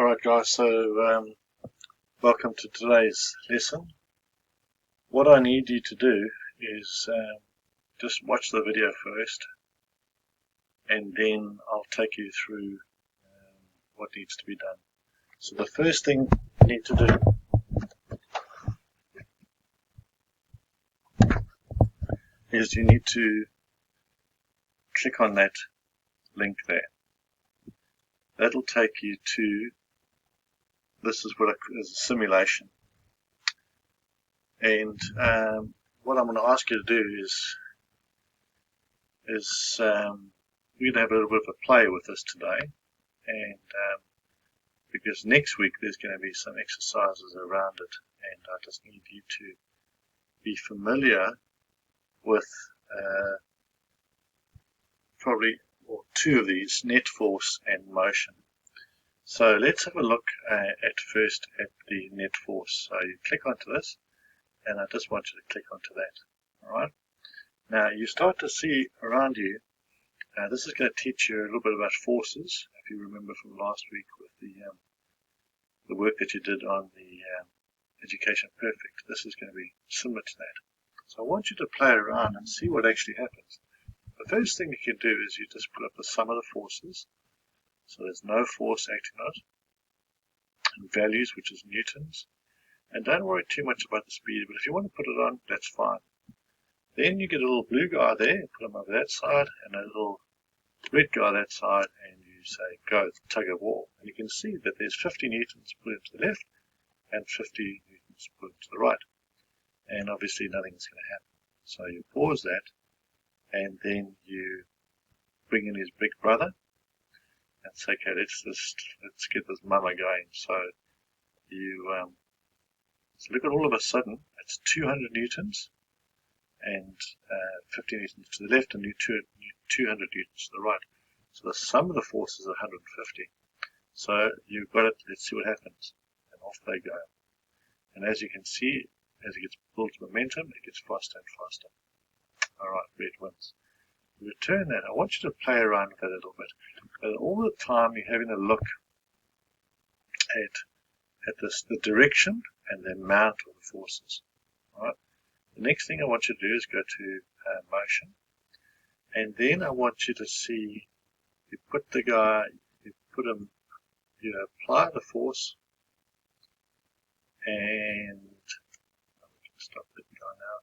Alright guys, so welcome to today's lesson. What I need you to do is just watch the video first, and then I'll take you through what needs to be done. So the first thing you need to do is you need to click on that link there. That'll take you to, this is what is a simulation, and what I'm going to ask you to do is we're going to have a little bit of a play with this today, and because next week there's going to be some exercises around it, and I just need you to be familiar with probably two of these, net force and motion. So let's have a look at first at the net force. So you click onto this, and I just want you to click onto that. Alright. Now you start to see around you, this is going to teach you a little bit about forces, if you remember from last week with the work that you did on the Education Perfect. This is going to be similar to that. So I want you to play around and see what actually happens. The first thing you can do is you just put up the sum of the forces. So there's no force acting on it, and values, which is newtons. And don't worry too much about the speed, but if you want to put it on, that's fine. Then you get a little blue guy there, put him over that side, and a little red guy that side, and you say go, tug of war. And you can see that there's 50 newtons put into the left and 50 newtons put into the right. And obviously nothing's going to happen. So you pause that, and then you bring in his big brother and say, okay, let's get this mama going. So you so look at, all of a sudden it's 200 newtons and 50 newtons to the left and 200 newtons to the right. So the sum of the force is 150. So you've got it. Let's see what happens. And off they go. And as you can see, as it gets built momentum, it gets faster and faster. Alright, red wins. Return that. I want you to play around with that a little bit. But all the time you're having a look at the direction and the amount of the forces. Alright. The next thing I want you to do is go to motion, and then I want you to see, you put the guy, you put him, you apply the force, and I'm going to stop that guy now,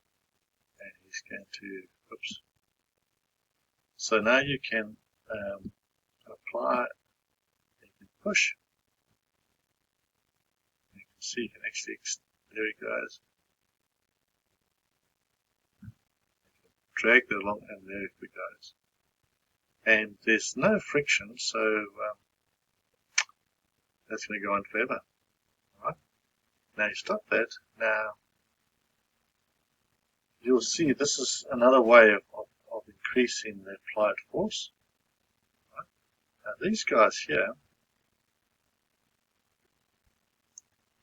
and he's going to, oops. So now you can apply, you can push, you can see, you can actually, there he goes. Drag that along, and there it goes. And there's no friction, so that's going to go on forever. Alright. Now you stop that. Now you'll see this is another way of increasing the applied force. Right. Now these guys here,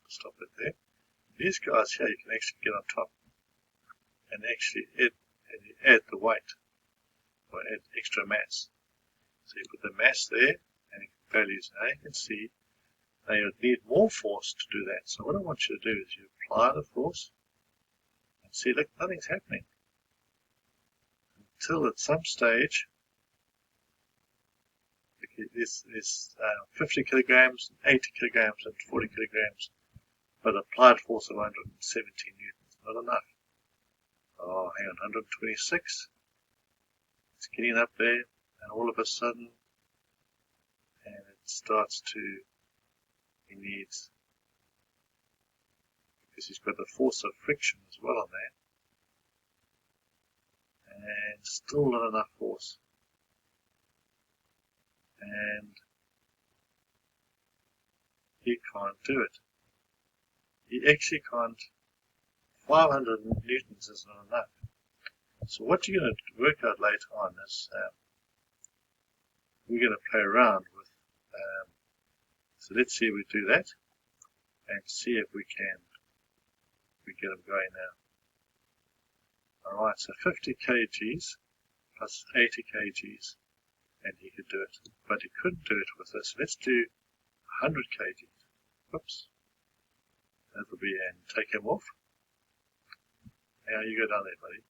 stop it there. These guys here you can actually get on top and actually add the weight, or add extra mass. So you put the mass there and values. Now you can see now you need more force to do that. So what I want you to do is you apply the force and see, look, nothing's happening until at some stage there's 50 kilograms, 80 kilograms and 40 kilograms, but applied force of 117 newtons. Not enough. Oh, hang on, 126. It's getting up there, and all of a sudden, and it starts to, he needs, because he's got the force of friction as well on there, and still not enough force. And he can't do it. He actually can't. 500 newtons is not enough. So what you're going to work out later on is we're going to play around with, so let's see if we do that and see if we get him going now. Alright, so 50 kgs plus 80 kgs, and he could do it, but he couldn't do it with this. Let's do 100 kgs. Whoops. That'll be, and take him off. How you go down there, buddy?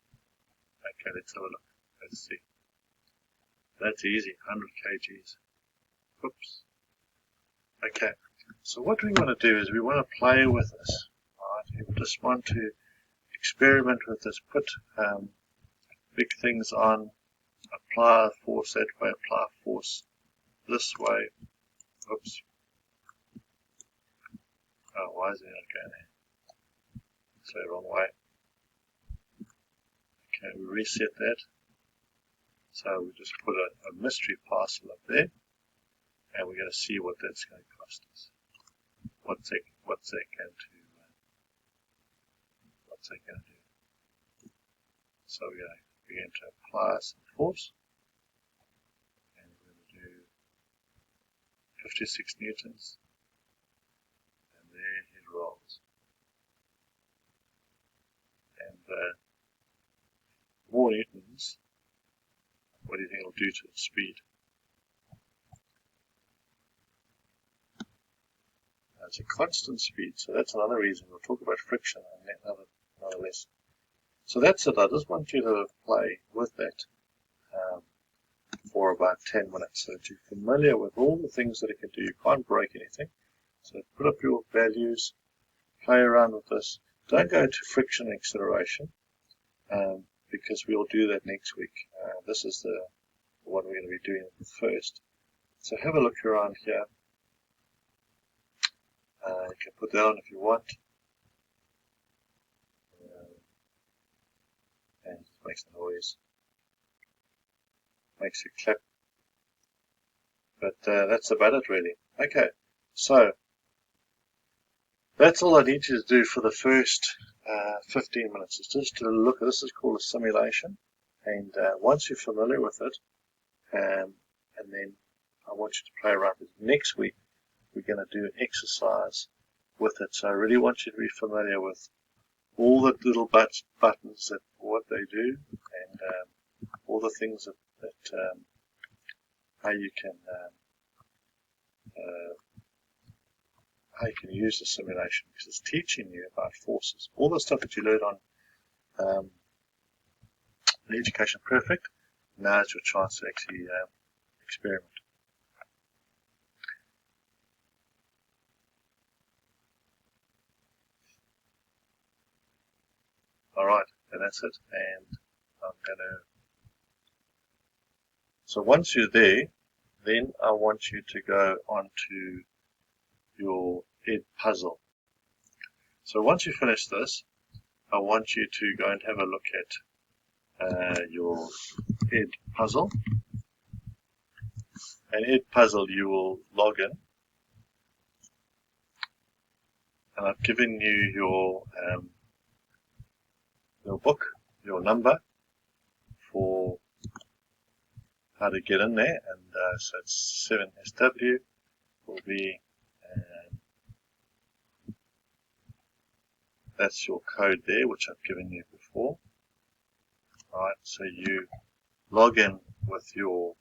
Okay, let's have a look. Let's see. That's easy, 100 kgs. Whoops. Okay, so what we want to do is we want to play with this. Right? We just want to experiment with this. Put big things on. Apply force that way. Apply force this way. Oops. Oh, why is it not going there? It's the wrong way. Okay, we reset that. So we just put a mystery parcel up there, and we're going to see what that's going to cost us. What's that going to do? So we're going to begin to apply some force, and we're going to do 56 newtons, and there it rolls. And more newtons, what do you think it'll do to the speed? It's a constant speed, so that's another reason. We'll talk about friction in another lesson. So that's it. I just want you to play with that for about 10 minutes so that you're familiar with all the things that it can do. You can't break anything. So put up your values, play around with this. Don't go to friction and acceleration because we'll do that next week. This is the one we're going to be doing first. So have a look around here. You can put that on if you want. And it makes a noise. Makes you clap. But that's about it really. Okay, so that's all I need you to do for the first 15 minutes. It's just to look at this. Is called a simulation. And once you're familiar with it, and then I want you to play around with it. Next week, we're going to do an exercise with it. So I really want you to be familiar with all the little buttons, that what they do, and all the things that how you can use the simulation, because it's teaching you about forces. All the stuff that you learned on the Education Perfect, now is your chance to actually experiment. Alright, and that's it. And I'm going to... So once you're there, then I want you to go on to your Edpuzzle. So once you finish this, I want you to go and have a look at your Edpuzzle. And Edpuzzle, you will log in. And I've given you your book, your number for how to get in there, and so it's 7SW will be, that's your code there, which I've given you before. Alright, so you log in with your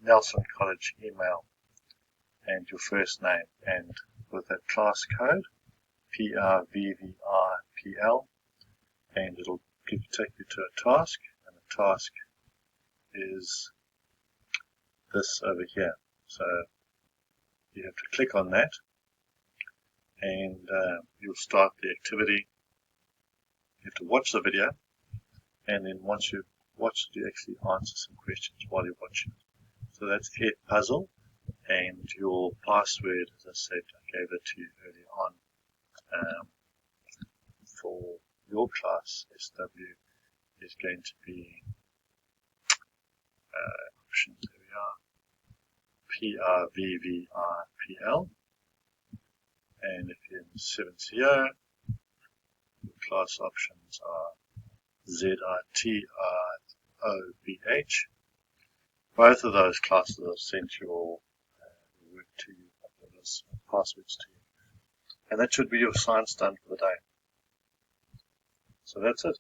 Nelson College email and your first name, and with that class code, PRVVRPL, and it'll take you to a task, and the task is this over here. So you have to click on that, and you'll start the activity. You have to watch the video, and then once you've watched it, you actually answer some questions while you're watching it. So that's Edpuzzle, and your password, as I said, I gave it to you earlier on, for your class SW is going to be options, there we are, PRVVRPL, and if you're in 7CO, your class options are ZRTROVH. Both of those classes have sent your work to you, those passwords to you. And that should be your science done for the day. So that's it.